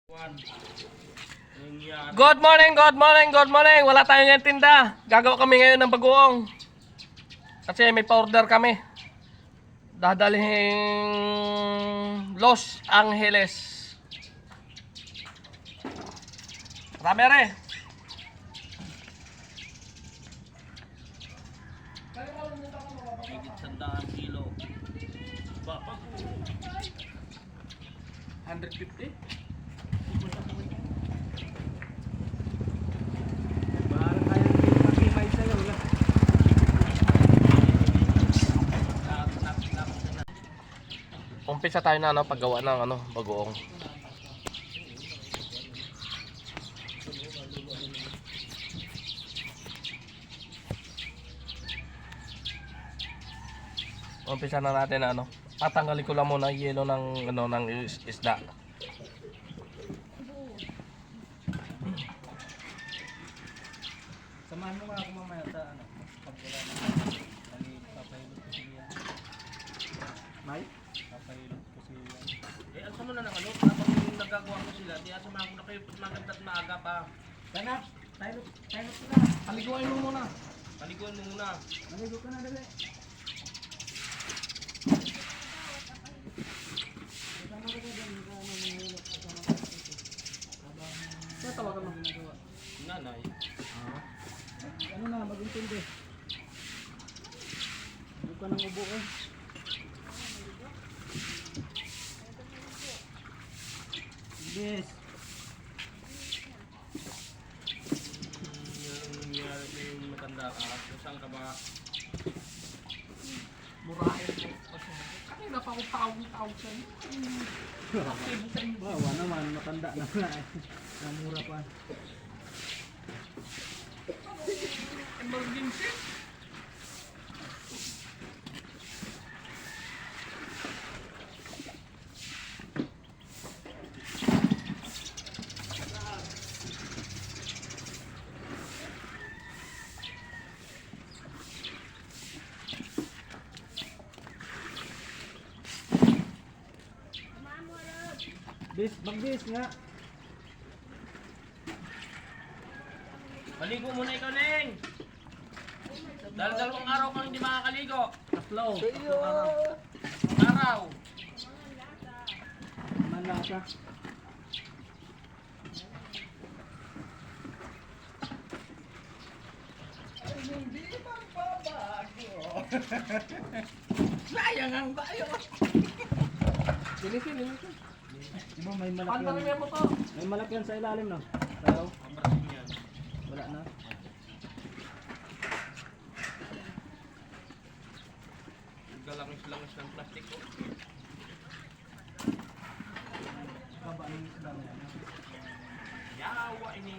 Good morning, good morning, good morning. Wala tayong ngayon tinda. Gagawa kami ngayon ng bagoong. Kasi may pa-order kami. Dadalhin Los Angeles. Marami re. Higit 100 kilo. Bapak 150? Parang kaya mag-imay sa'yo lang. Umpisa tayo na paggawa ng bagoong. Umpisa na natin tatanggalin ko lang muna yung yelo ng isda. Samahan mo nga ako mamaya sa pag wala na. Papahilot ko siya. May? Papahilot ko siya. asa mo na ng habang nagagawa ko sila, di asa mo na kayo magandang maaga pa. Sana, tayo ko na. Paliguan mo muna. Paliguan mo muna. Naligo ka na dali. Kaya tawagan mo ginagawa. Nanay. Ano na, mag-intindi. Hindi ka nang ubo eh. Yes. Yung nangyari ko yung matanda ka, kung saan ka ba? Murahin mo. Kanina pa ako tawag sa inyo. Wow, naman, matanda na nga eh. Namura pa. Emergency. Mag-bis nga. Maligo muna ikaw, Neng! Dahil dalawang araw kang hindi makakaligo. Tatlo. Araw. Manlasa. Sayang ang bayo. Sini. Diba may malaki Pantari yan. mo to. May malaki yan sa ilalim no? Tayo. Ambrasin yan. Wala na. Galangis-langis ng plastic ko. Baba ng isda na yan. Yawa ini.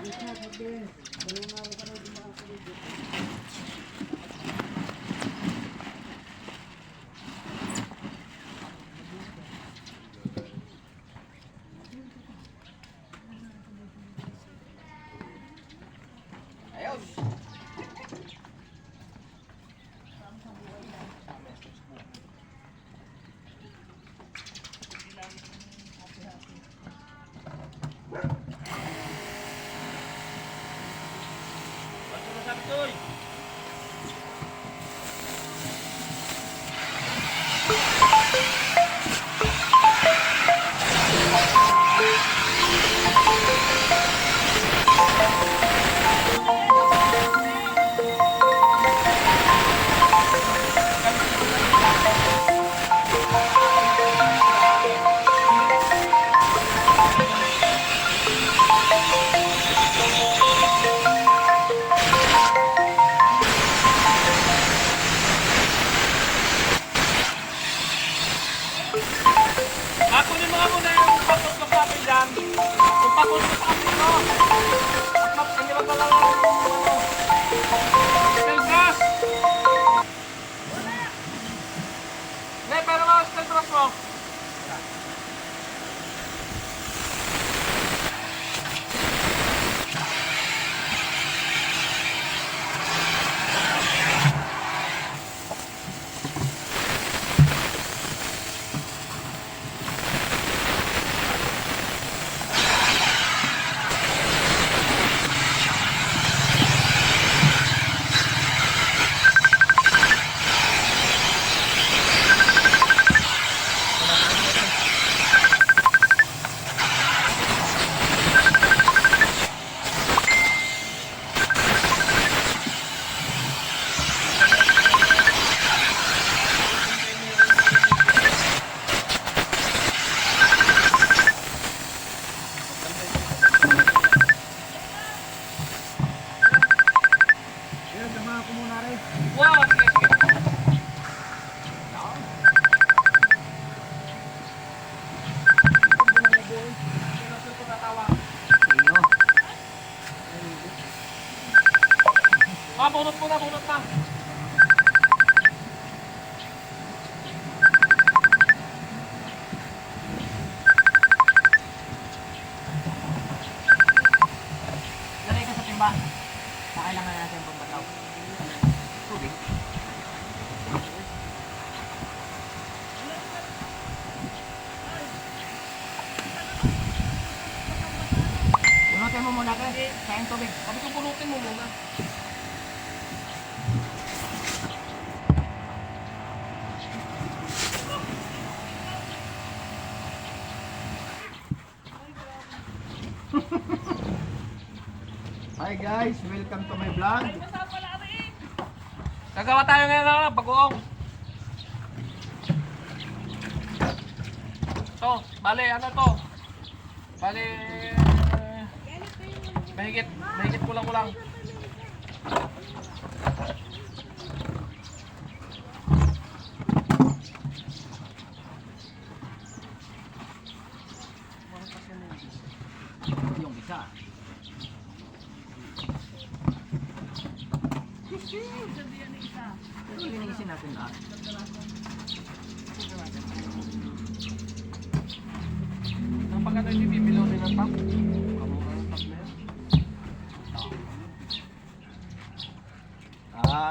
Bis na, mag-bis. Dalawang araw ka na din makakaligo. Basta masabi toy. Kunin mo nga muna yung pakot ko sa akin dyan. Yung pakot ko sa akin ko. Hindi magdala lang steel grass. Hindi, pero mga steel grass mo. mo muna kasi. Sayang tubig. Sabi ko pulutin mo muna. Hi guys, welcome to my vlog. Gagawa tayo ngayon ng bagoong. To, bale, ano to? Bale, mahigit kulang-kulang. Yung isa. Pero linisin natin lahat. Kapag ano yung bibilaw rin ng tap? Kamura ng tap na yan.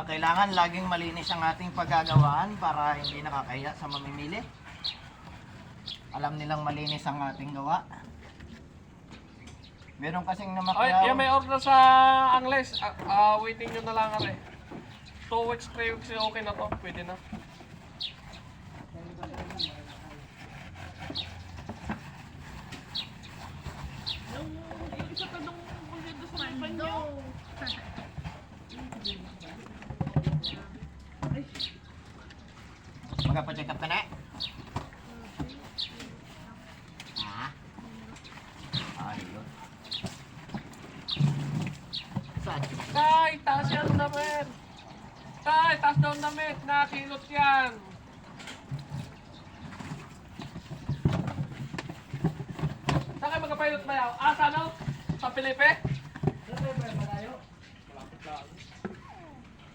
Kailangan laging malinis ang ating paggagawaan para hindi nakakahiya sa mamimili. Alam nilang malinis ang ating gawa. Meron kasing Ay, namakyaw. yung may order sa Angles. Waiting nyo na lang are. 2 weeks, 3 weeks, okay na to. Pwede na. Magpapacheck up ka na? Ha? Ayun. Saan? Tay, taas yan damit. Tay, taas daw damit. Nakilot yan. Saan kayo magpapilot ba yaw? Sa ano? Sa Pilipe?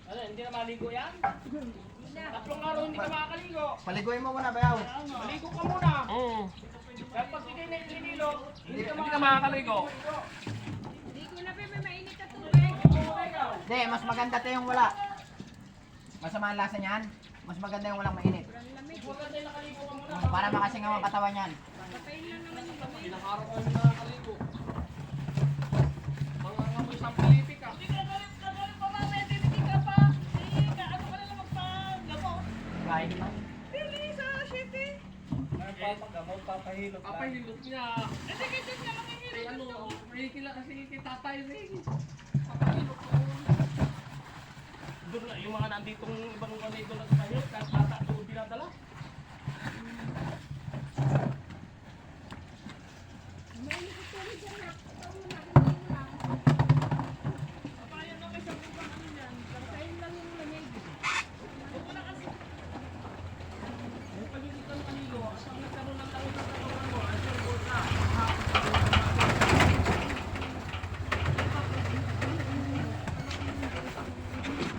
Ano, hindi na maligo yan? Tatlong araw hindi ka makakaligo. Paliguin mo muna, bayaw. Maligo ka muna. Kahit pag hindi na ilinilo, hindi ka makakaligo. Hindi, mas maganda to yung wala. Masama ang lasa niyan. Mas maganda yung walang mainit. Para makasingaw ang katawan niyan. Pinakaraw ko yung nakakaligo. Mga amoy sa Pilipe ka. Kahit pa. Papahilot niya. Eh ano, may kila kasi tatay rin. Papahilot ko. Doon na, yung mga nanditong ibang kanay doon at tayo, kahit bata doon dinadala.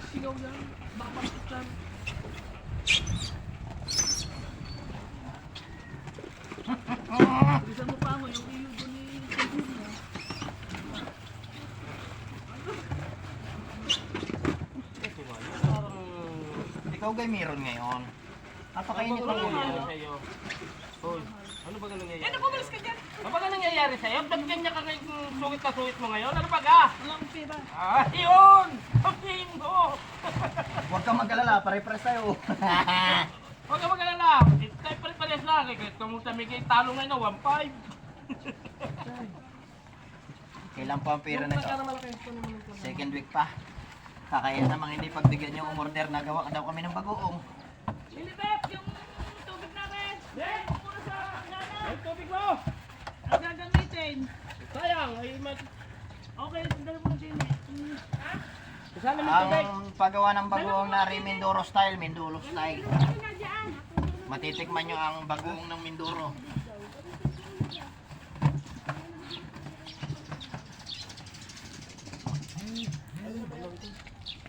Sigaw yan, bakit yan? Bilisan mo pa ako, yung ilo doon ni Ikaw gay meron ngayon. Napakainit ng ulo. Hoy, ano ba ganun nangyayari? Ano bumalis ka dyan? Ano ba ganun nangyayari sa'yo? Ba't ganyan ka kay sungit na sungit mo ngayon? Ano ba ka? Walang pira. Yun! Sabihin mo! Huwag kang mag-alala, pare-pres tayo. Huwag ka mag-alala. Tayo pare-pares lang. Kahit kung tamigay talo ngayon na 1.5. Kailan pa ang pera na ito? Malaki. Second week pa. Kakaya namang hindi pagbigyan yung umorder na gawa daw kami ng bagoong. Lilibet, yung tubig namin! Ben! Puro sa nanay! Ay, tubig mo! Ang gagamitin! Sayang, ay Okay, dali mo din eh. Kasama mo tubig. Ang paggawa ng bagoong na Mindoro style, Mindoro style. Ano na dyan? Matitikman nyo ang bagoong ng Mindoro.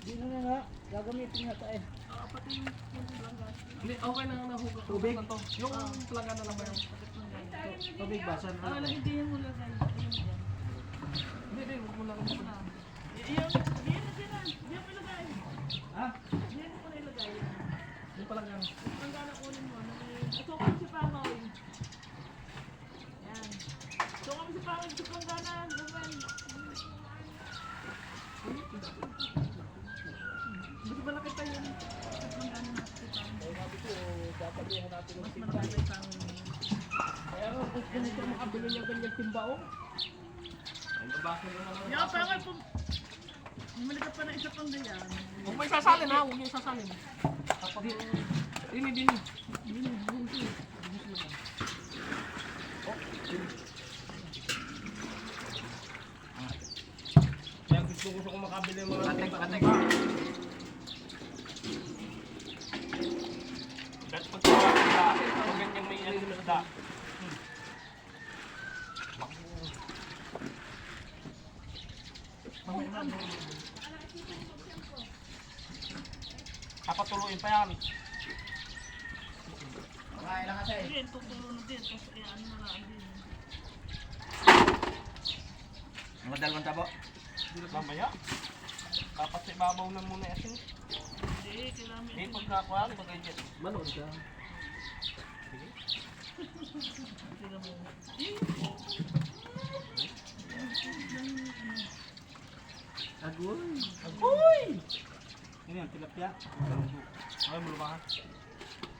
Dino na nga, gagamitin nga tayo. Hindi, okay na nahuga. Tubig? Na to. Yung plaga na lang ba yung... Tubig ba? Saan? Ah, hindi yung mula tayo. Hindi, huwag mo lang ito. Iyan na sila. Diyan mo ilagay. Ha? Diyan mo na ilagay. Yung plaga. Ang gana kunin mo. Asukan si Pangoy. Yan. Doon kami sa pangit sa Pangganan. Duman. Mas malaki pa yun. Sa Pangganan hospital. Mas malaki pa yung Kaya nga, kung gusto makabili niya ganyan timbaong. Ay, nabasa mo naman. Yung pa nga po. Bumalik ka pa na isa pang ganyan. Huwag mo isasalin ha, huwag mo isasalin. Kapag dini. Kaya gusto ko makabili mga Katek, katek. Dahil pagkakita, kung ganyan may isda. Kapatuloyin pa yan. Kakain lang kasi. Sige, tuturo na din. Tapos ano na lang din. Mga dalawang tabo. Mamaya. Dapat sa ibabaw na muna asin. Hindi, kailangan mo Eh, pagkakuha, pagkakuha. Manood ka. tingnan mo. Agoy. Agoy! Ano yan, tilapia? Ay, mulumahan.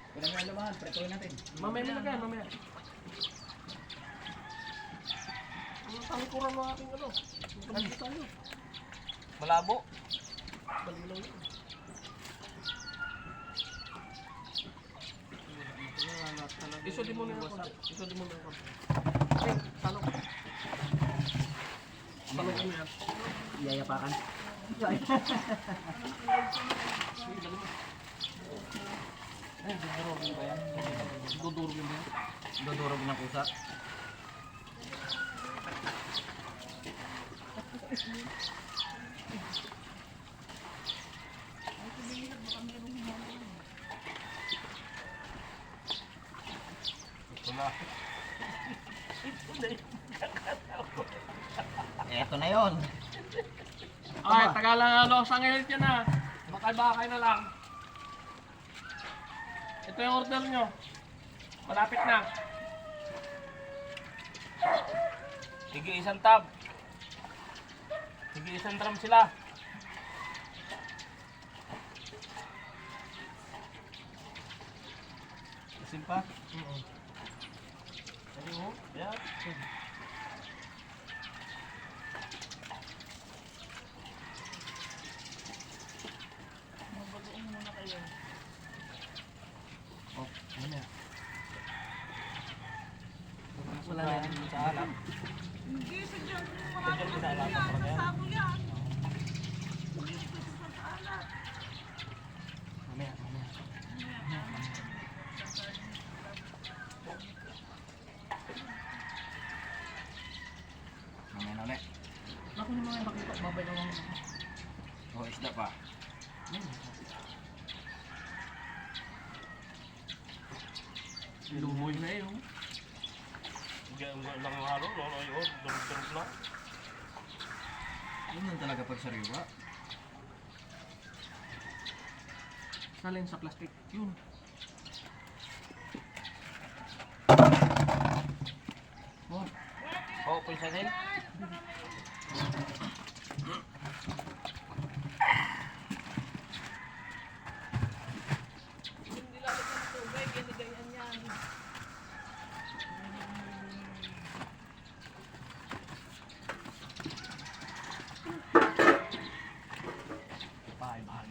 Kulang na lumahan, pretoy natin. Mamaya nilagay, mamaya. Ang talikuran ng aking ano. Ang tayo. Malabo. Balilaw yun. Isodin mo na yung konti. Isodin mo na yung konti. Ay, talong. Talong mo yan. Iyayapakan. Ay, dudurugin ba yan? Dudurugin ba yan? Dudurog ng kusa. Ito na. Eto na yon. Ay, tagalang ano, sangil yan na. Bakay-bakay na lang. Ito yung order nyo. Malapit na. Sige, isang tab. Sige, isang drum sila. Asin pa? Oo. Sige mo. Yeah. Magbagoong muna kayo. Oh, mamaya. Wala na yan sa alam. Hindi, sadyan mo Sadyan mo sa alam. Kasama yan. Mamaya, mamaya. Mamaya na ulit. Ako naman yung bakit babay na lang. O, isda pa. Lumoy na yun. Diyan lang ang araw, no? Ayun, durug-durug na. Yun lang talaga pag sariwa. Salin sa plastic. Yun. Oh, Oo, pulsa din. Hindi lalagyan ng tubig, ginagayan yan. bye-bye.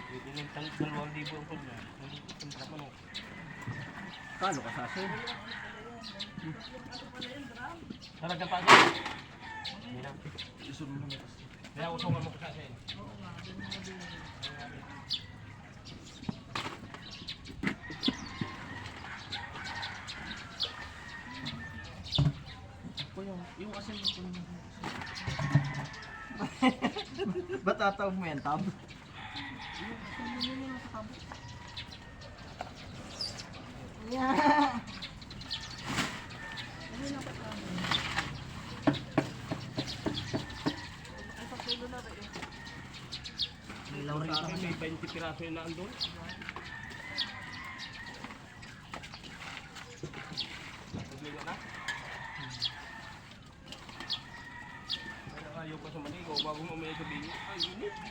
Pwede nang 2,000 ang pulsa. Ang drama, no? Kalo ka sa asin. Talaga pa din. Hindi na. Isun mo na. Kaya usungan mo ko sa akin. Ako yung asin mo po. Ba't tatawag mo yan, tab? Ay, sa kilo na rin. Ilaw rin Sa pa. akin may 20 piraso yung naandun.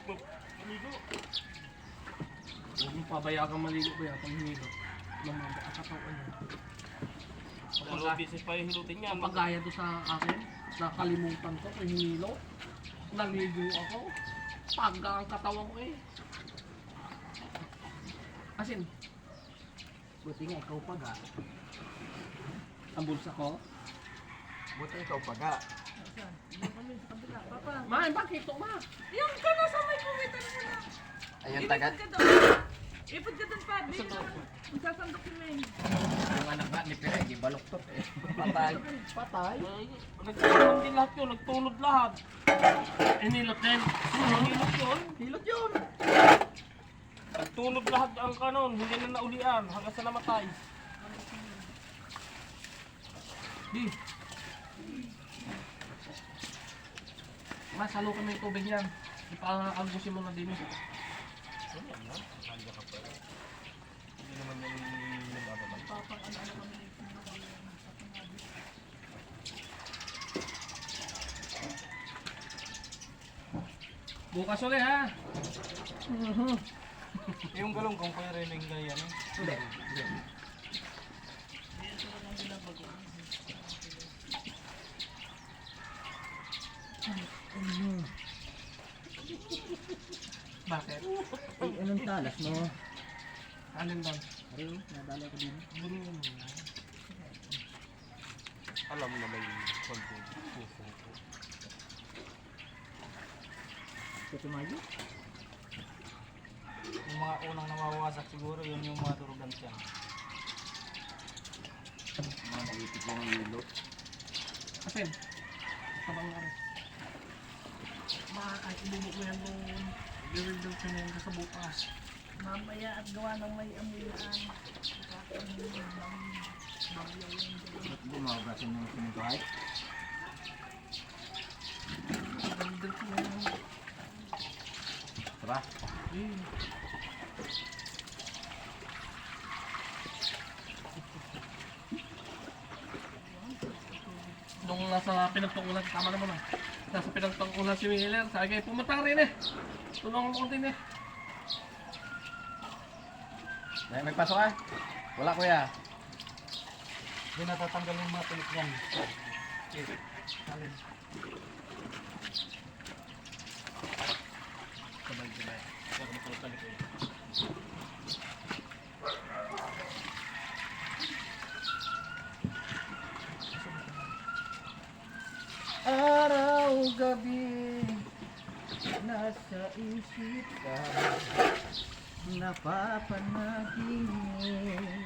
Maligo. Huwag mo pabayaan maligo ba yan pag hinilo. Lumaba ang katawan niya. Lalo busy pa yung hilutin niya. Kapag gaya doon sa akin, nakalimutan ko pag hinilo. Naligo ako. Pagga ang katawan ko eh. Asin, buti nga ikaw paga. Ang bulsa ko. Buti ikaw paga. Yung kami sa kabila. Papa, Ma, bakit ito ma? yung ka na sa may kumitan mo na. Ayun taga. Ipod ka doon pa. Di na. Magsasandok si May. Yung anak nga ni Pire, gibaloktot eh. Patay. Patay. Nagtulog din lahat yun. Nagtulog lahat. Inilot din. Hinilot yun. Hilot yun. Nagtulog lahat ang kanon. Hindi na naulian. Hanggang sa namatay. Di. Mas, halo ka na yung tubig yan. Ipa-algusin mo na din eh. Hindi naman yung nagbababan. Bukas ulit ha. Yung galong kung kaya rin yung ganyan. Hindi. Bakit? Ay, anong talas mo? Alin doon? Ayun, nadala ko din. Alam na ba yung konti? Puso ko. Ito tumayo? Yung mga unang nawawasak siguro, yun yung mga turugan siya. Mga nalipit lang ang ulo. Asin. Sabang nga rin. Kahit ibubok mo yan nung i-rebuild ko yan sa bukas. Mamaya at gawa ng may amulaan. Ba't bumagasin ng sinutuhay? I-rebuild ko yan. Tara. Eh. Nung nasa pinagtungkulan, tama naman ah. Nasa pinagtungkulan si Miller, sabi kayo pumunta ka rin eh. Tulungan mo konti eh. May pasok ah? Wala kuya. Hindi natatanggal yung mga tulik yan. Alin. Sabay-sabay. Kaya kung pala talik eh. Araw, gabi, nasa isip ka, napapanaginip.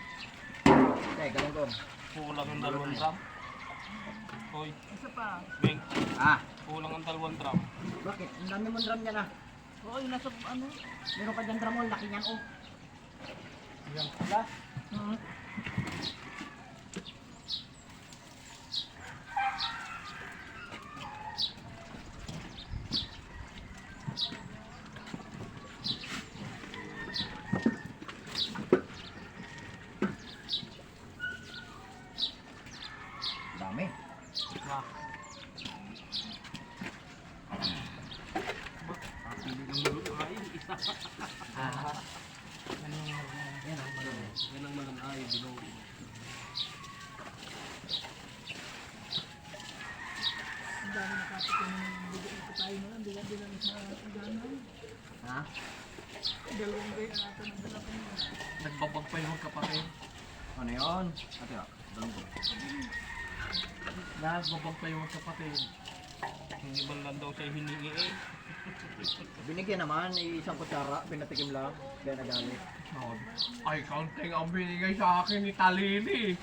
Teka, galong ko. Kulang ang 2 drum. Hoy, Isa pa. Beng, Ah, kulang ang 2 drum. bakit? Ang dami mong drum niyan ah. Oo, yung nasa ano. Meron ka dyan drum mo, laki niyan oh. Yan pala. Dami. Na. Pili ng mulo ay isa. Yan ang maganda. Yan ang maganda ay bilog. Ang dami nakapagin ng bigay ko tayo na lang. Bila sa gano'n. Ha? Dalawang gaya natin ang dala ko nila. Nagbabag pa yung kapatid. Ano yun? Ate ah, galong ko. Nagbabag pa yung kapatid. Hindi man lang daw siya hiningi eh. Binigyan naman, isang kutsara, pinatikim lang, kaya nagalit. Ay, counting ang binigay sa akin ni Talili.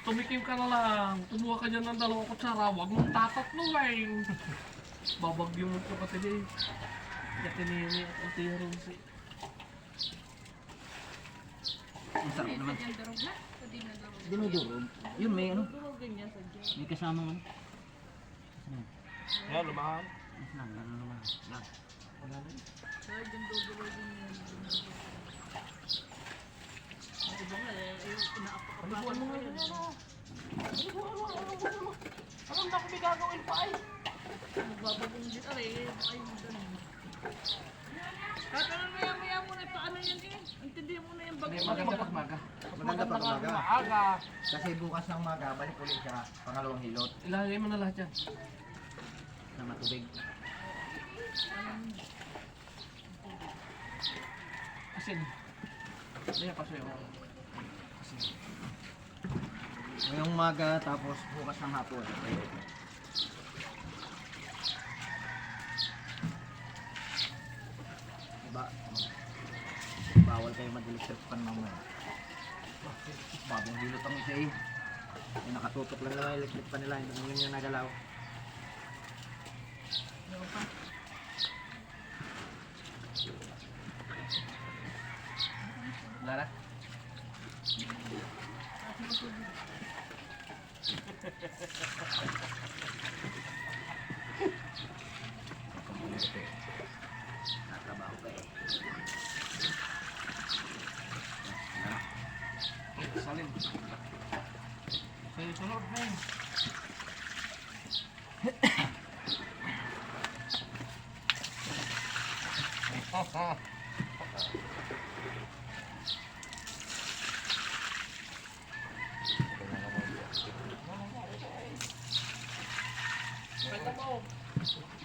Tumikim ka na lang. Tumuha ka dyan ng 2 kutsara. Huwag mong tatatluin. Babag yung kapatid eh. Katinini at Ate Rosie. Ang sarap naman. Yan, darog na. Pwede na darog. Dinudurog. Yun, may ano, Durogin niya sa dyan. may kasamang ano. Yan, lumahan. Mas lang, ano naman. Lang. Wala na eh. Kaya dyan durogin niya. Ang iba nga eh, inaapak-apakan mo yan. Alam na kung may gagawin pa ay. Magbabagong din. Aray, baka yung ganun. Tatanong maya-maya muna paano yan eh. Intindihan mo na yung bagay. Maganda pag maga. Maganda pag maga. Maaga. Kasi bukas ng maga, balik ulit siya. Pangalawang hilot Ilagay mo na lahat yan. na matubig. Asin. Kaya pa sa'yo. Ngayong maga, tapos bukas ng hapon. Diba? Bawal kayo mag-electric pan mamaya. Bagong hilot ang isa eh. Yung nakatutok lang naman electric pan nila, hindi naman yung nagalaw. Lara. Nakatrabaho kayo. Salin. Sa'yo sunod na yun.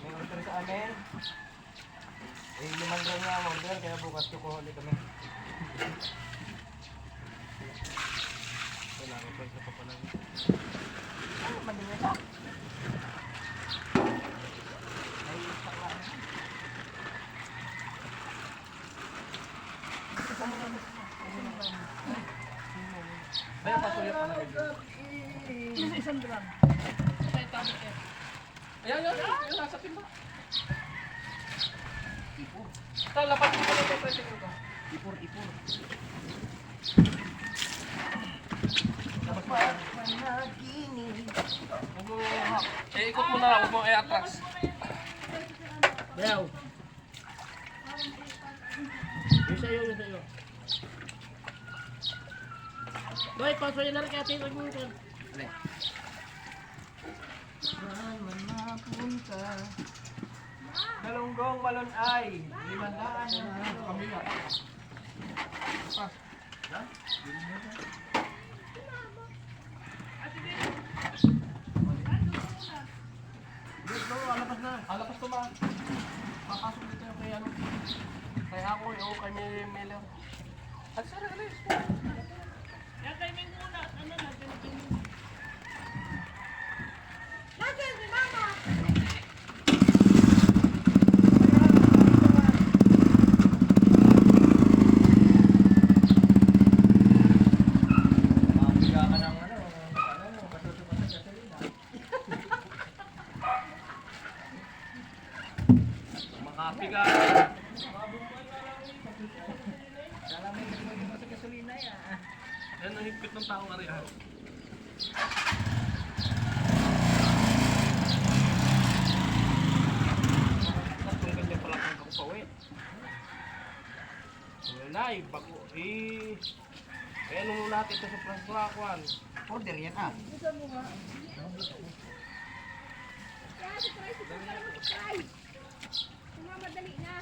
May order sa amin. Eh, 5 gram nga ang order, kaya bukas kukuha ulit kami. Kailangan pa isa pa pala. Ano, malinis ah. May sakla na. Kaya pasuyo ka na rin. Isang gram. Kaya tabi ka. Ayan, yan. Yung nasa timba. Ito, lapat mo pala ito. Pressing ko. Ipur. Eh, ikot mo na lang. Huwag mo i-atras. Dayaw. Yung sa'yo, yung sa'yo. Boy, pasoy na rin kaya tingnan mo ito. Alin? Saan man mapunta, Galunggong Malon ay 500 na. Kamila. Dito, alabas na. Alapas to ba? Papasok dito yung kay ano. Kay ako, yung kay Miller. At sana alis. Yan kay Ming muna. Ano na, ganito mo. Mabiga ka ng ano, kasusukat sa gasolina. Makapi ka. Kala may kasusukat sa gasolina yan. Yan ang higpit ng taong arihan. Kung ganyan pala kang kakapawin. Wala eh, bago eh. Kaya ano muna natin ito sa plasmakwan. Order yan ah. Kasi tricycle ka naman try. Madali na.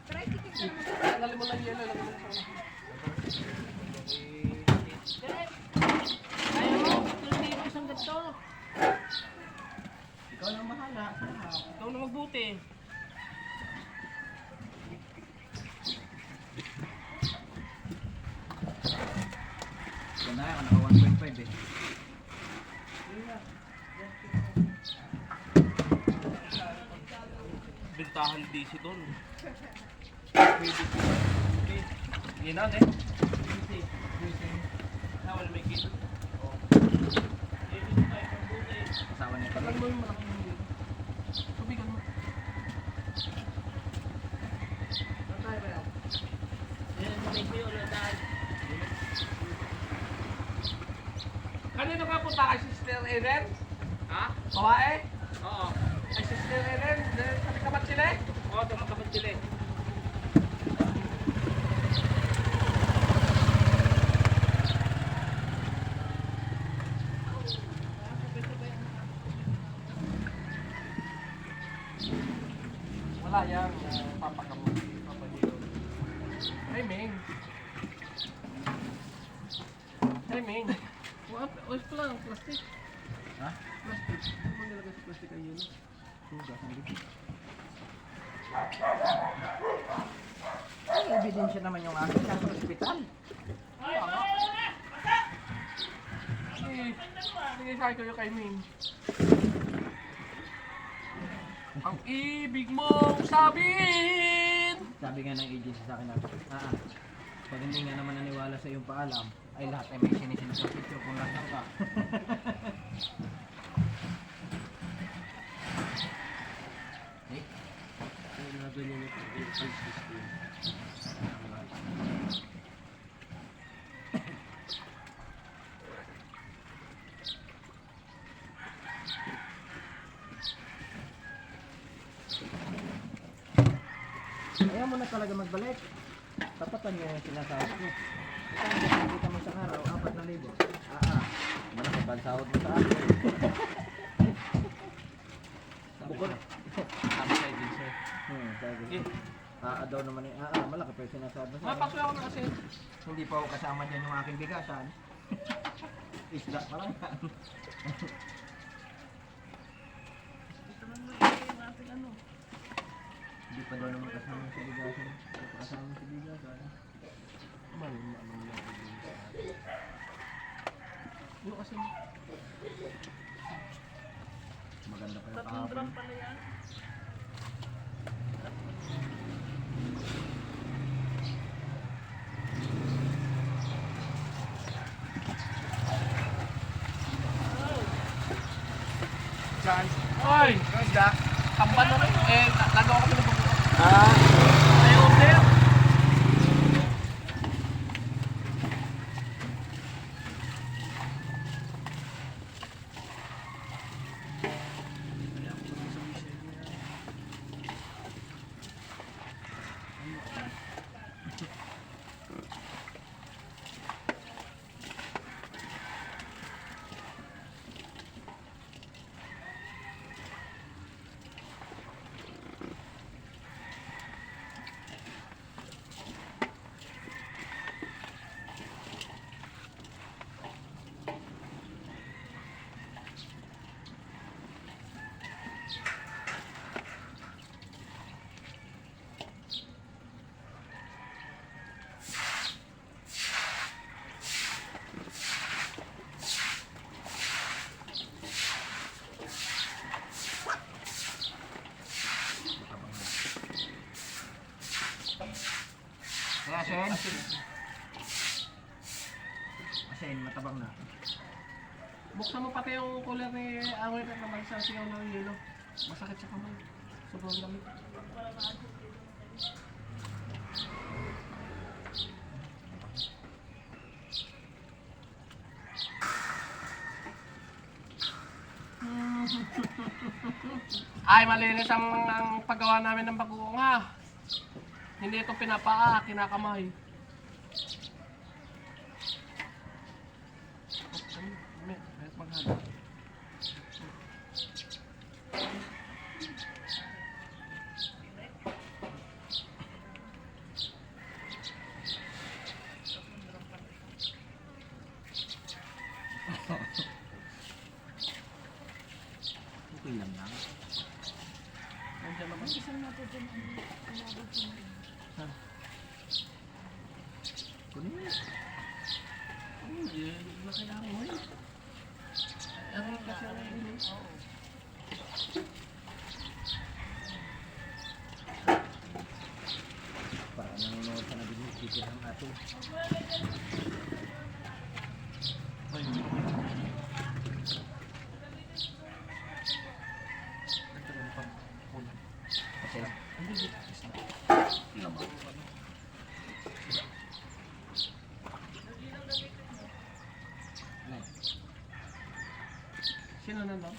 Tricycle ka naman. Tanggalin mo lang yelo. Lagyan mo lang sa Ayaw mo, hindi mo isang ganito. Ikaw lang bahala sa lahat. Ikaw na magbuti. Yan na, naka 1.5 eh. Bintahan DC doon. Yan na, eh. Nawal may kit. Asawa niya Tagal pala. mo yung malaking yelo. Tubigan mo. Kanino ka punta kay Sister Eren? Ha? Bawae? Oo. Kay Sister Eren? Sabi ka ba't sila eh? Oo, tumakabot sila eh. Wala yan. Papagamot. Oyos pala, plastic. Ha? Plastic. Ano mo nilagay sa plastic ay yun? Sugas ang likod. Ay, ebidensya naman yung akin. Nasa ospital. Sige, sa kayo kay Ming. Ang ibig mong sabihin! Sabi nga ng agency sa akin na, pag hindi nga naman naniwala sa iyong paalam, ay lahat ay may sinisin sa picture kung nasaan ka. Eh? Ganyan ito, yung pulse system. Ayaw mo na talaga magbalik. Tapatan niya yung sinasabi ko. Ikaw ang nakikita mo sa araw, 4,000. Malaki pa ang sahod mo sa akin. Bukod. Sabi sa din, sir. Sabi ko. Daw naman yung, malaki pa yung sinasabi mo sa akin. Mapakla ako na kasi. Hindi pa ako kasama dyan yung aking bigasan. Isda pa lang yan. Hindi pa daw naman kasama sa bigasan. Hindi pa kasama sa bigasan. Ano kasi? Maganda pa yung kahapon. Saan? Oy! Isda? Tamban na rin. Nagawa kami ng bago. Ah! May order. Kaya Asin, matabang na. Buksan mo pati yung cooler ni Angel at naman sa sigaw ng yelo. Masakit sa kamay. Sobrang lamig. Ay, malinis ang paggawa namin ng bagoong ha. Hindi ito pinapaa, kinakamay. Maghalo. Okay lang lang. Nandiyan naman. Isang natin dyan ang umabot mo. Kunin mo. Nakailangan mo eh. Ano kasi ang ini? Para nanonood ka na din yung speaker ng ato. Kasi Sino nandun?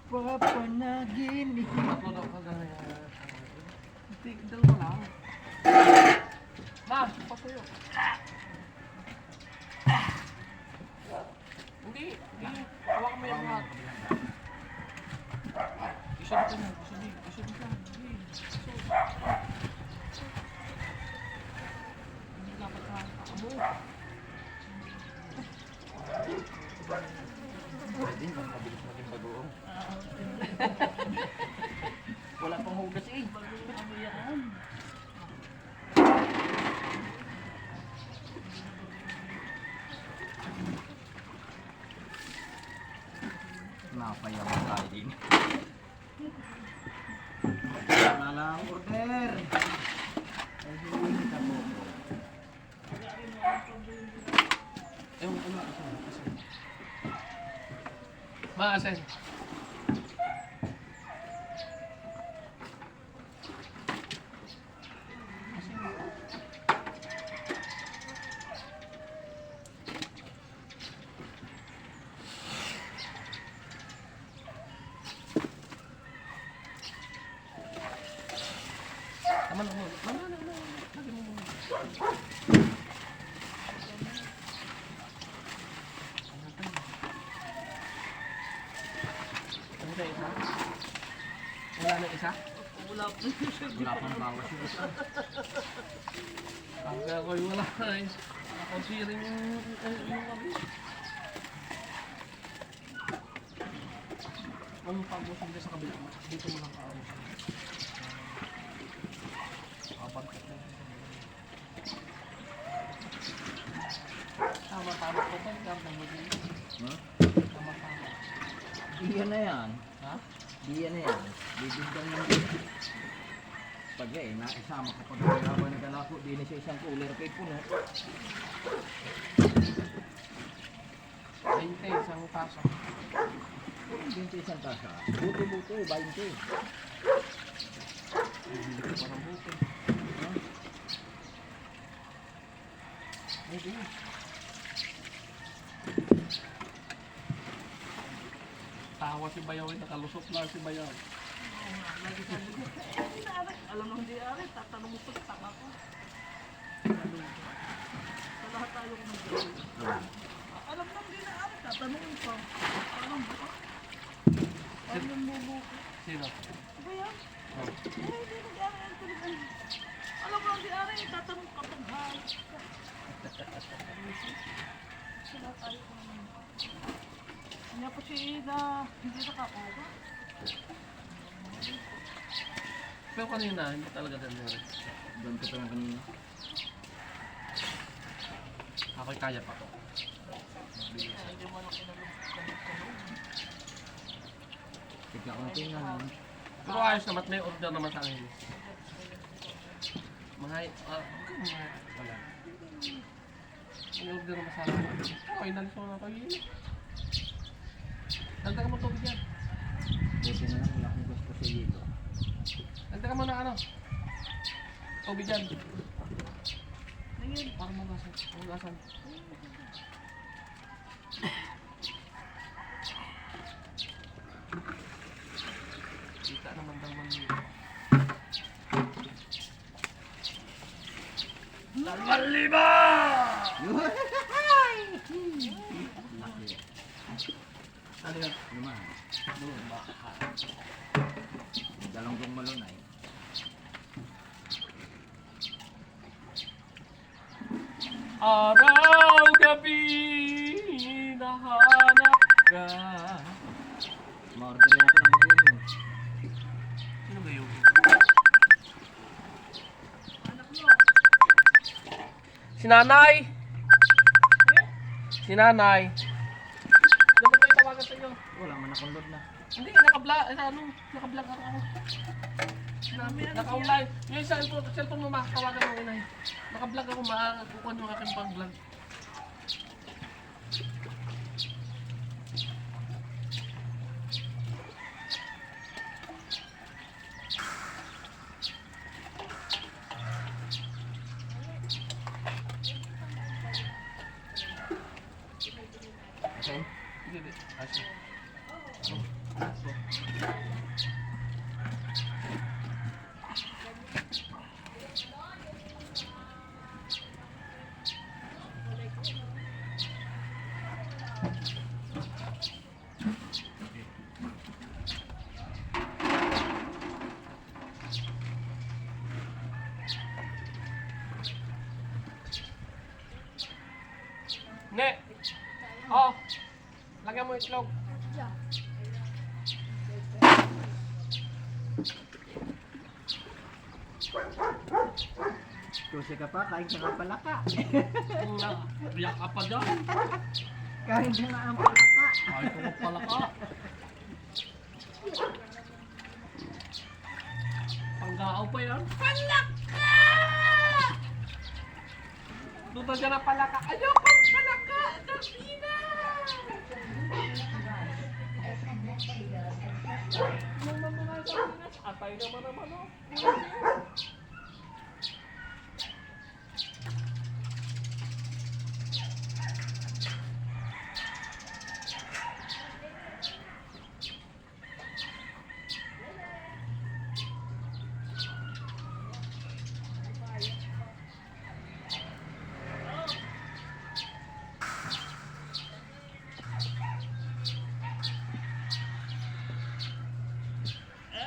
Papanaginip. Ako daw kagaya. Hindi, dalawa lang. Ma, patuyo. panghugas eh. Ano yan? Napayaw tayo din. Wala lang order. Ay, hindi ka po. Ewan ko na. Maasen. Tama na mo. Lagi mo muna. Ano tayo isa? Wala na isa? Wala po. Wala pang bawas yung isa. Pagka ako'y wala na eh. Ako siring yung abi. Anong pag-usap din sa kabila mo? Dito mo lang ka-usap. Abangkat na. Tama-tama ko pa. Tama-tama. Ha? Tama-tama. Iyan na yan. Ha? Iyan na yan. Bibindang lang din. Pag naisama ko pag habang naglalako, di na siya isang cooler kay puno. 20, isang paso. Hindi isang tasa. Buto-buto, 20. Hindi ko parang buto. Ha? Hindi. Tawa si Bayaw eh, nakalusot lang si Bayaw. Lagi sabi ko, hindi na ari. Alam mo hindi ari, tatanong mo sa tama ko. Sa lahat tayo kung nag-ari. Alam mo hindi na ari, tatanungin pa. Alam mo ba? Paano yung bubuko? Sino? Ba yan? Oh. Hindi nag-ari ang tuligan. Alam mo hindi ari, tatanong ka pag hal. Sa lahat tayo kung niya po siya na hindi nakakuha. Pero kanina, hindi talaga ganun rin. Doon ko pa lang kanina. Ako'y kaya pa to. Hindi mo lang kinalong. Tigla konti nga lang. Pero ayos naman, may order naman sa akin. Wala. May order naman sa akin. Okay, nalis mo na ito yun. Dagdagan mo tubig yan. Buti na lang, wala akong gusto sa yelo. Dagdagan mo na ano. Tubig yan. Ngayon, Para magasan. Magasan. Kita naman daw man yun. Lima! Laki. Ano yan? Lumahan. Doon, baka. Dalawang malunay. Araw-gabi nahanap ka. Ma-order natin ang bagay mo. Sino ba yun? anak mo. Si Nanay! Si Nanay! Dapat tayo tawagan sa inyo. Wala man akong load na. Hindi, naka-vlog ako. Naka-online. Yung cellphone mo makakawagan mo inay. Naka-vlog ako, makakukuha yung aking pang-vlog. Okay? Hindi. Aso. Ne! Oh! Lagyan mo itlog. Susi ka pa, kain ka nga palaka. Biyak ka pa dyan. Kain ka nga ang palaka. Ay, kung pala ka. Panggaaw pa yan. Palaka! Duda siya na palaka. Ayoko palaka! Dasina! Atay naman oh.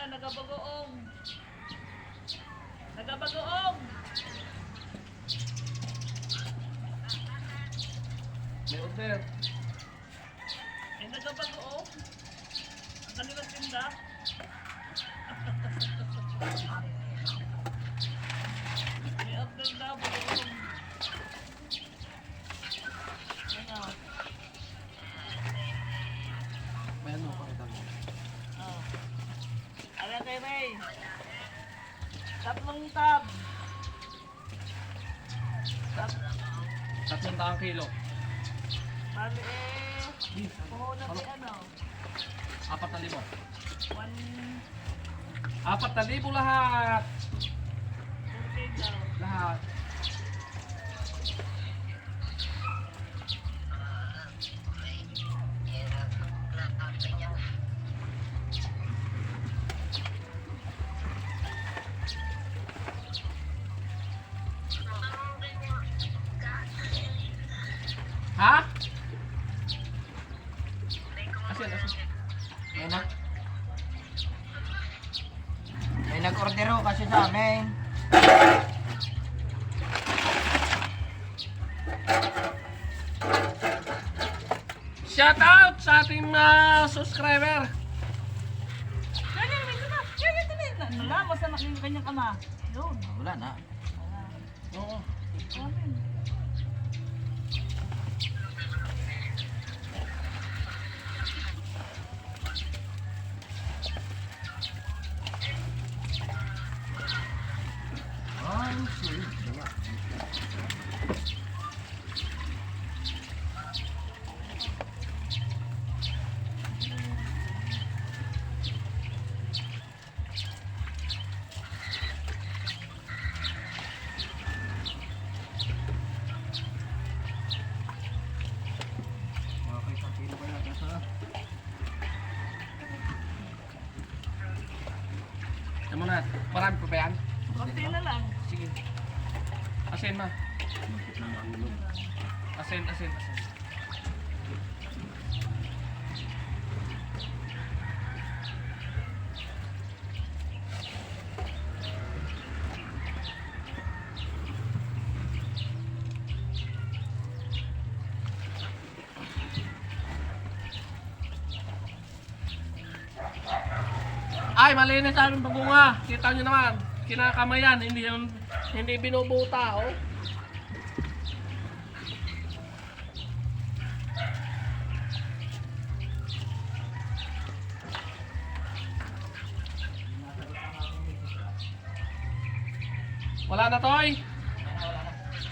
Nagabagoong. Nagabagoong. May order. Nagabagoong. Ang kanilang tinda. May order na bagoong. Ano? May ano, pakita mo. Oh. Alam kay Ray. 3 tab. 300 kilo. Bali puhunan si ano? 4,000. 1 4,000 lahat. 4K daw. Lahat. Ha? Asin. May nag-order ho kasi sa amin. Shout out sa ating subscriber. Ganyan, may na. Ganyan din. Nalaman sa kanyang ama. Yun. Wala na. Oo. Amin. Ay, sorry. Wala. Okay, isang kilo ba natin sa... Yan mo na. Marami pa ba yan? Konti na lang. Sige. Asin ma. Asin. Ay, malinis sa aming pagunga. Kita nyo naman. Kinakamayan, hindi binubuta, oh. Wala na, Toy?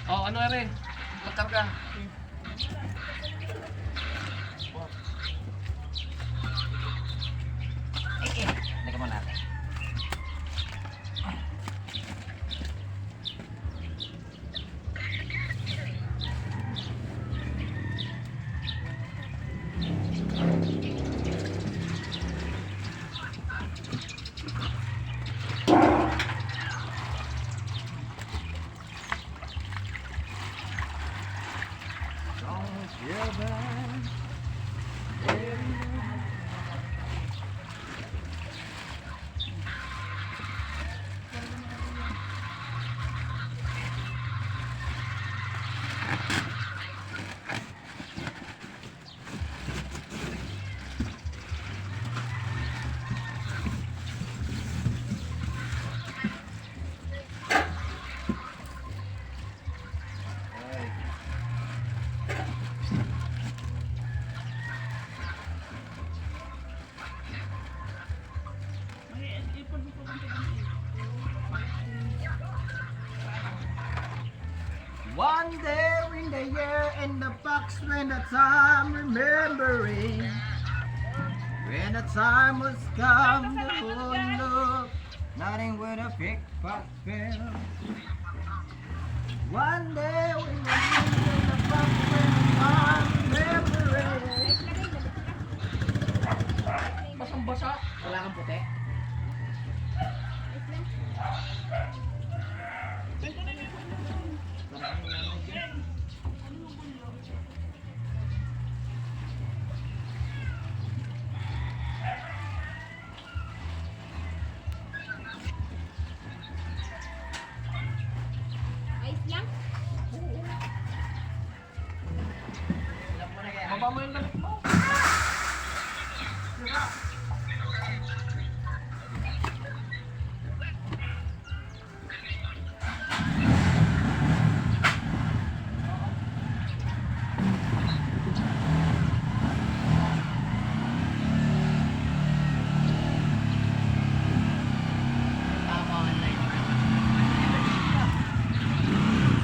Oh, ano rin? Magkarga. Hindi ka muna. One day in the year in the box when the time remembering. When the time was come, the whole look, nothing with a pickpocket. One day we will meet in the box when the time remembering. Basang-basa. Wala kang puti? Ayos lang? Baba mo yung damit mo.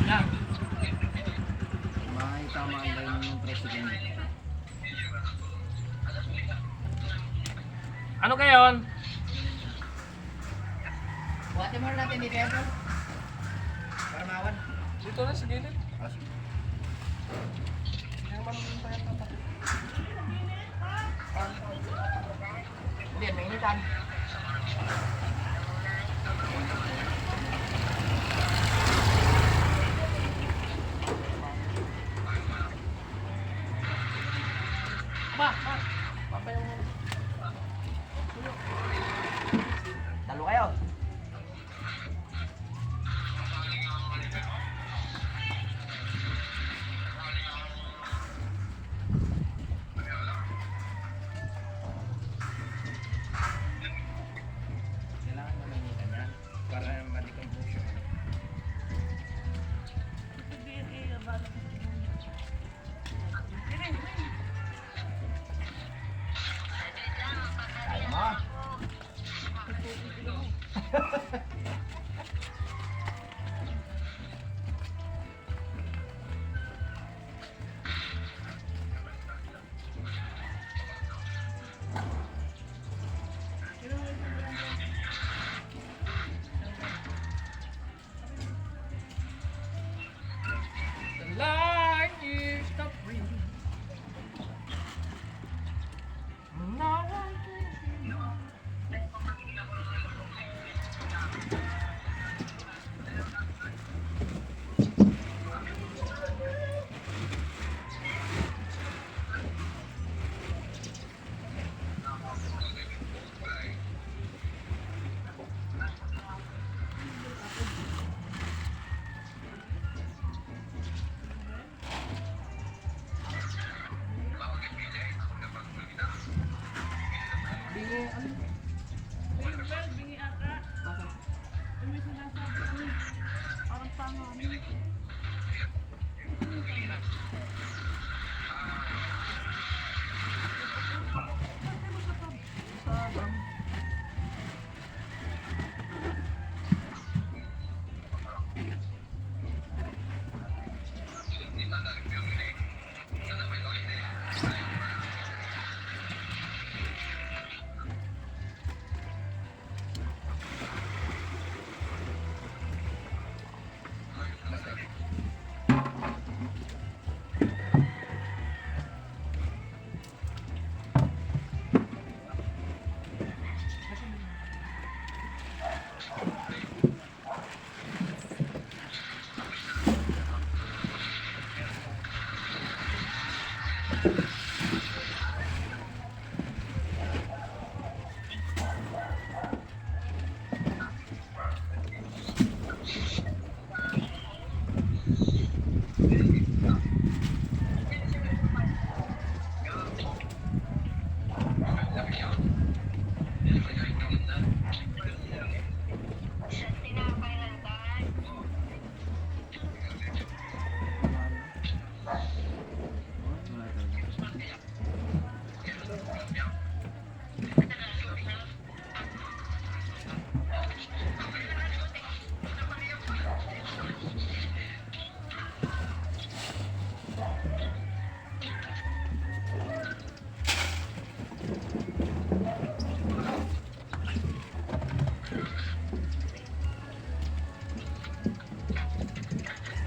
Yan. May tama ang line ng president. Ano kayon? Buhatin mo natin dito yan, bro. Para mawan. Dito na sa gilid. Ah, sige. Hindi naman tayo tatakot. Hindi, mainitan. Ma! Papayaw mo. Talo kayo. Kailangan mo mainitan yan para ma-decompose yung ano. Kaya mo. The line is the free. No one can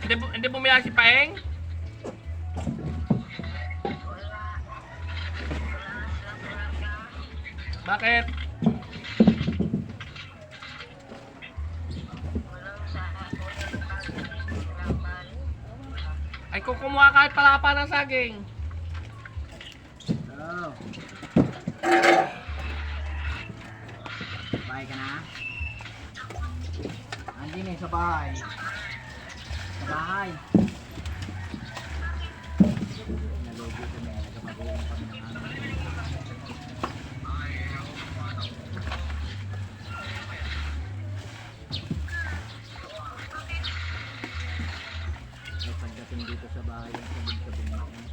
Hindi pumiyak si Paeng? Bakit? Ay kung kumuha kahit palapa ng saging. Oh. Bahay ka na? Andin eh, sa bahay. Sa bahay. Nalogo kami, nagkabagoong kami ng amin. May pagdating dito sa bahay yung sabing-sabing na yun.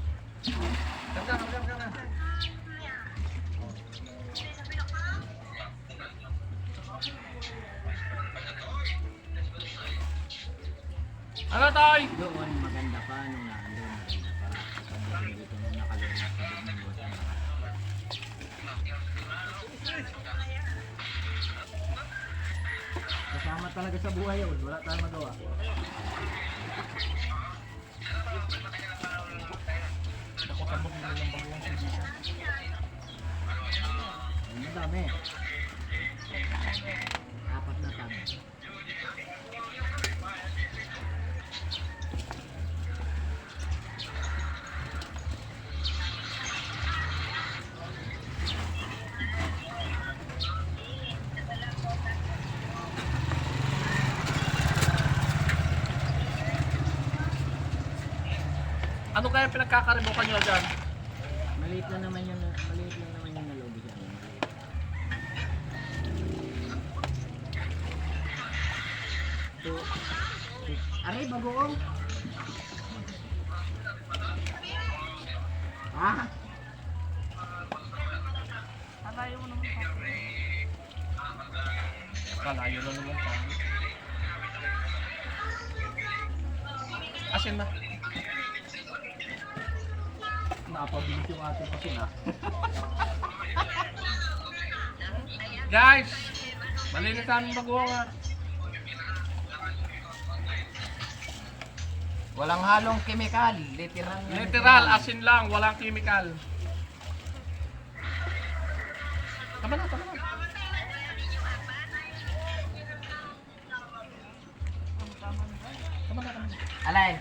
Ano Toy? Doon maganda pa nung naandun, maganda pa. Pagdating dito nung nakalunod sa sabing ng buwan. Kasama talaga sa buhay yun, wala tayong magawa. Ako tabog nila ng bagong sisisa. Ang dami. 4 na tab. Ano kaya pinagkakaribukan nyo dyan? Maliit lang naman yung nalobi sa amin. So, aray, bagoong. Ha? Alayo mo naman pa. Kalayo na naman pa. Asin na. Napabilis yung ating pasina. Guys! Malinis sa aming bagoong ha. Walang halong kemikal, Literal, asin lang, walang chemical. Tama na, tama na. Tama na, tama na. Alay.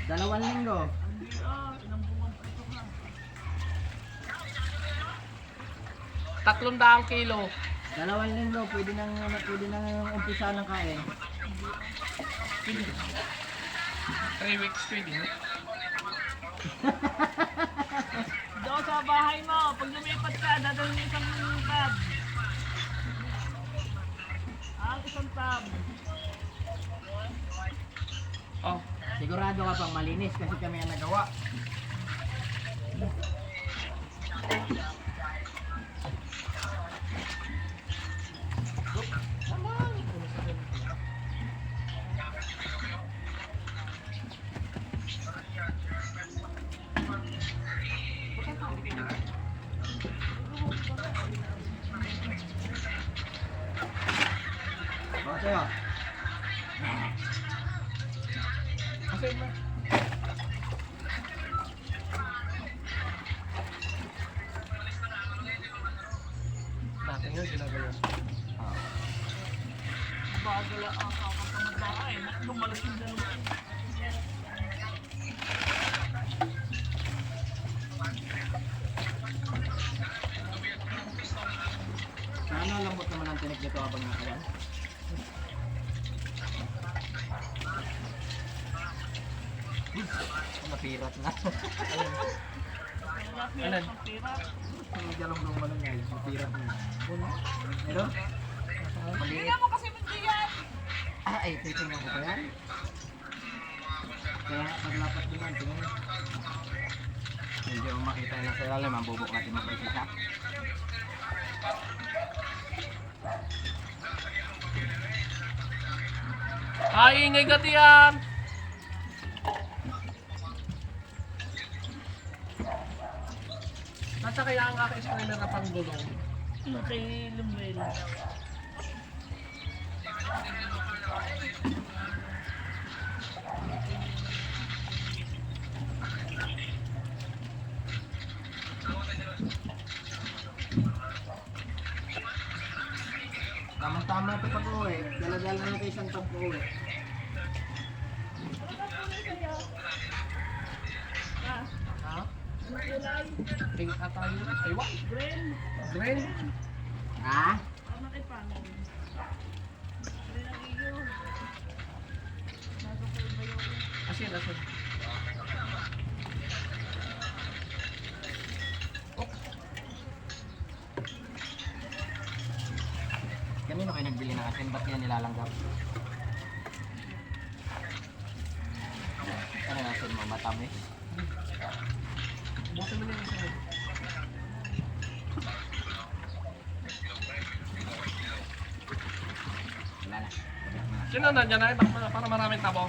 Dalawang linggo. Hindi ilang buwan pa ito ha. 300 kilo. Dalawang linggo, pwede nang umpisa ng kain. 3 weeks feeding. Doon sa bahay mo, pag lumipat ka, dadalhin mo isang tab. Ang isang tab. Oh, Sigurado ka pang malinis kasi kami ang nagawa. Bakit sa'yo? asin na. Natin yun, ginagawa. Bagal ang kakapamagbahay. Lumalas yung dalawa. Sana lambot naman ang tinik nito habang nakawan. Napirat na. Alin? Yung jalong lang niya, napirat na. Pero? Maliit. Tingnan mo kasi hindi yan. Ah, ay, titingnan ko pa yan. Kaya paglapat naman, tingnan. Hindi mo makita na sa ilalim, mabubok natin mag-isa. Ay, ingay ka tiyan! Nasa kaya ang aking streamer na panggulong? Kay Lumel. Tama-tama ito pag-uwi. Dala-dala na kayo isang pag-uwi. Ha? Ano kulay? Pink ata yun. Aywan. Green. Green. Ha? Ano kay Pangol? Green ang iyo. Nasa ko ba yun? Asin, asin. Kanino kayo nagbili ng asin? Ba't yan nilalanggap? Ano yung asin mo? Matamis? Bukasan mo niya yung asin. Wala na. Sino nandiyan na? Para maraming tabo.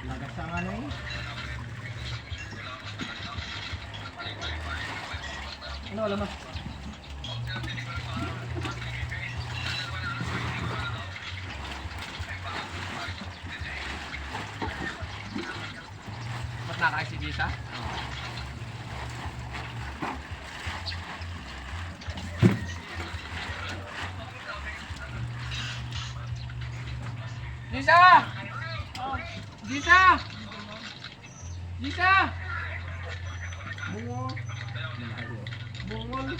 Lagas ang ano eh. Ano, alam mo? Ba't nakain si Jisa? Jisa! Jisa! Jisa! Bungo! Bungol!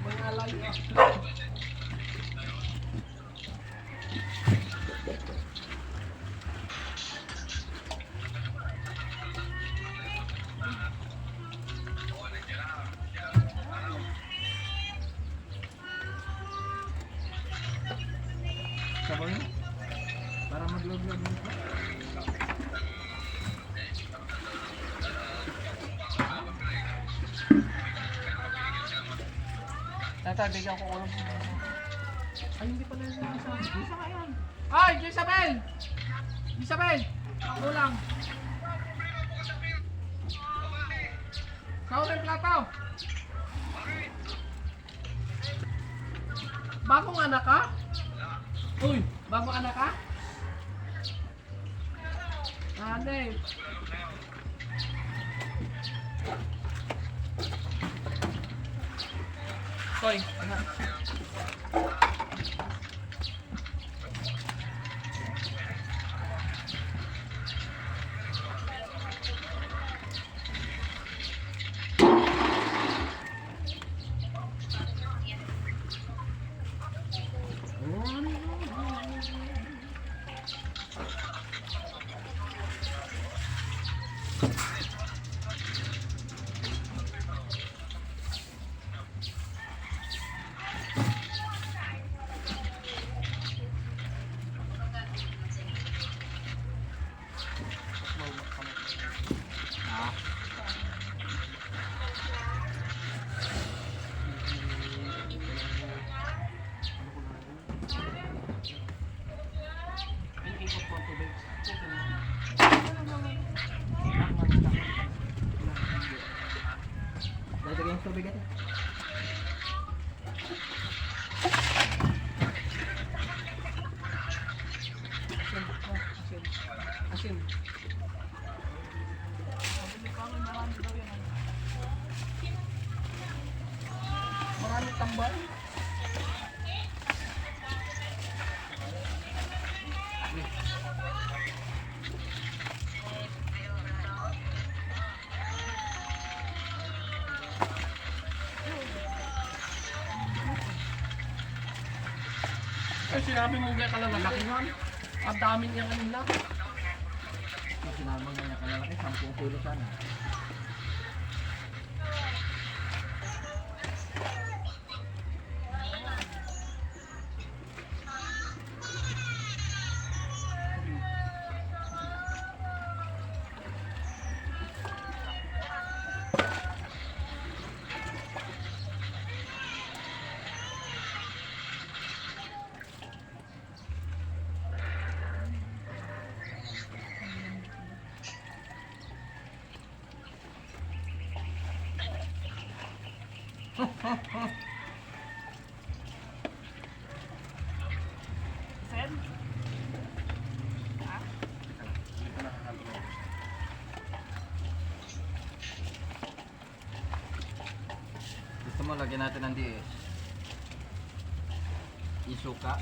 Mga alay. Sabaw yun? Para maglog-log nito. Tata, bigyan ko ulam. Ay, hindi pala yung isa. Isa ka yan. Ay, Isabel! Isabel! Ulam. Sa ulam plato. Bagong anak ka? Uy, bagong anak ka? Ane. Toy, anak. Ha? Ikot mo ang tubig. Dali yung tubig ito. Asin. Asin. Maraming tambal. Ay, sinabi mo nga kalalaki nun. Ang dami niya kanina. Kung sinabang na niya kalalaki, 10 kilo sana. Sen? Hindi ko nakakalo. Gusto mo lagyan natin ng DS? Isuka.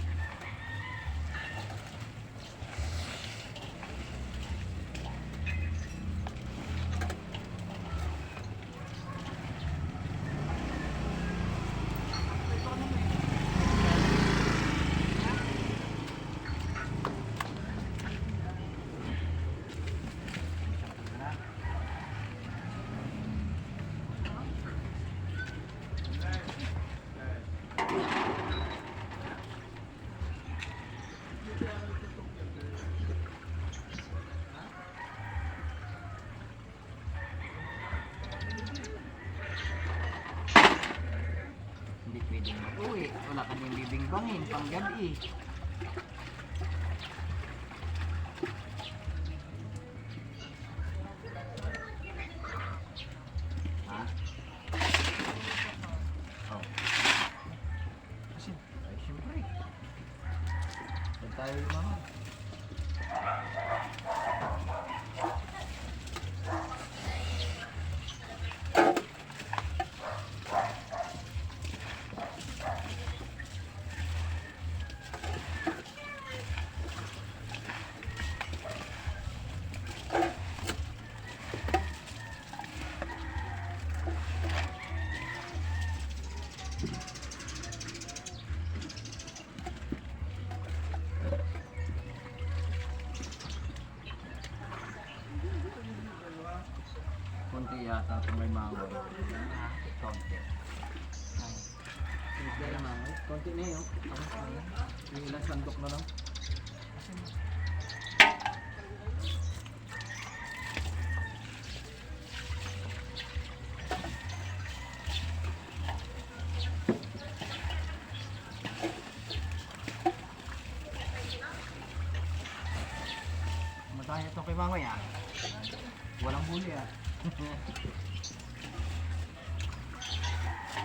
Hindi pwedeng mag-uwi. Wala ka din bibingbangin pang gabi. Ha? Oh. Ay, siyempre. Saan tayo mama? Konti yata kung may mango. Konti. Konti na mango. Konti na yun. Yung ilang sandok na lang. Mataya ito kay Mangoy ah. Walang huli ah.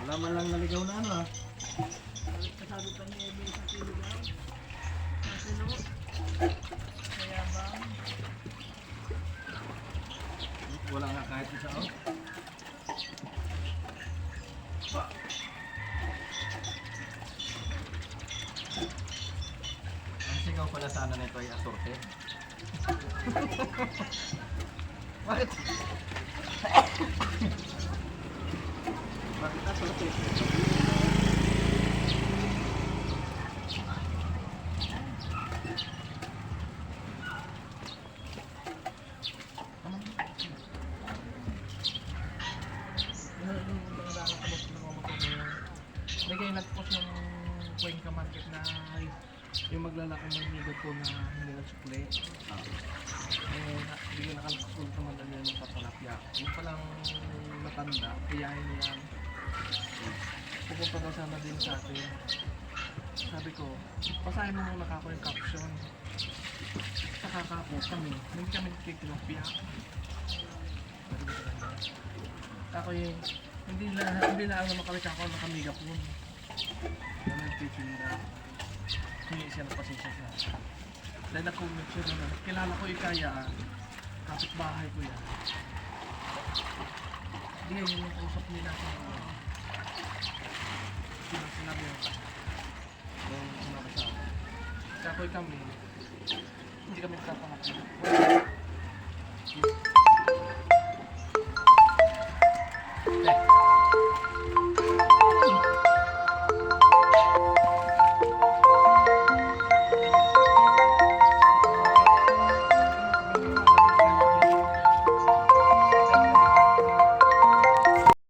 Wala man lang naligaw na ano ah. Kasabi pa niya yung isang kilo daw. Kasi no? Kaya ba? Wala nga kahit isa oh. Ang sigaw pala sana nito ay asorte. Bakit? Bakit asorte? May kayo nag-post ng Cuenca Market na yung maglalakang Manila po na hindi nagsukli. Hindi ko nakalakot naman na yan ng papalapya. Yung palang matanda, kayahin niya yan. Pupunta daw sana din sa atin. Sabi ko, basahin mo muna ako yung caption. Sa kakapo kami, hindi kami kikinopya. Sabi ko sa kanya. Ako yung, hindi na ano kami kako nakamiga po. Na nagtitinda. Hindi siya napasensya siya. Dahil na-comment siya na kilala ko yung kaya, kapitbahay ko yan. Hindi yan yung usap nila sa sinabi yun. Yung sinabi sa akin. Kakoy kami, hindi kami nagtatanggap.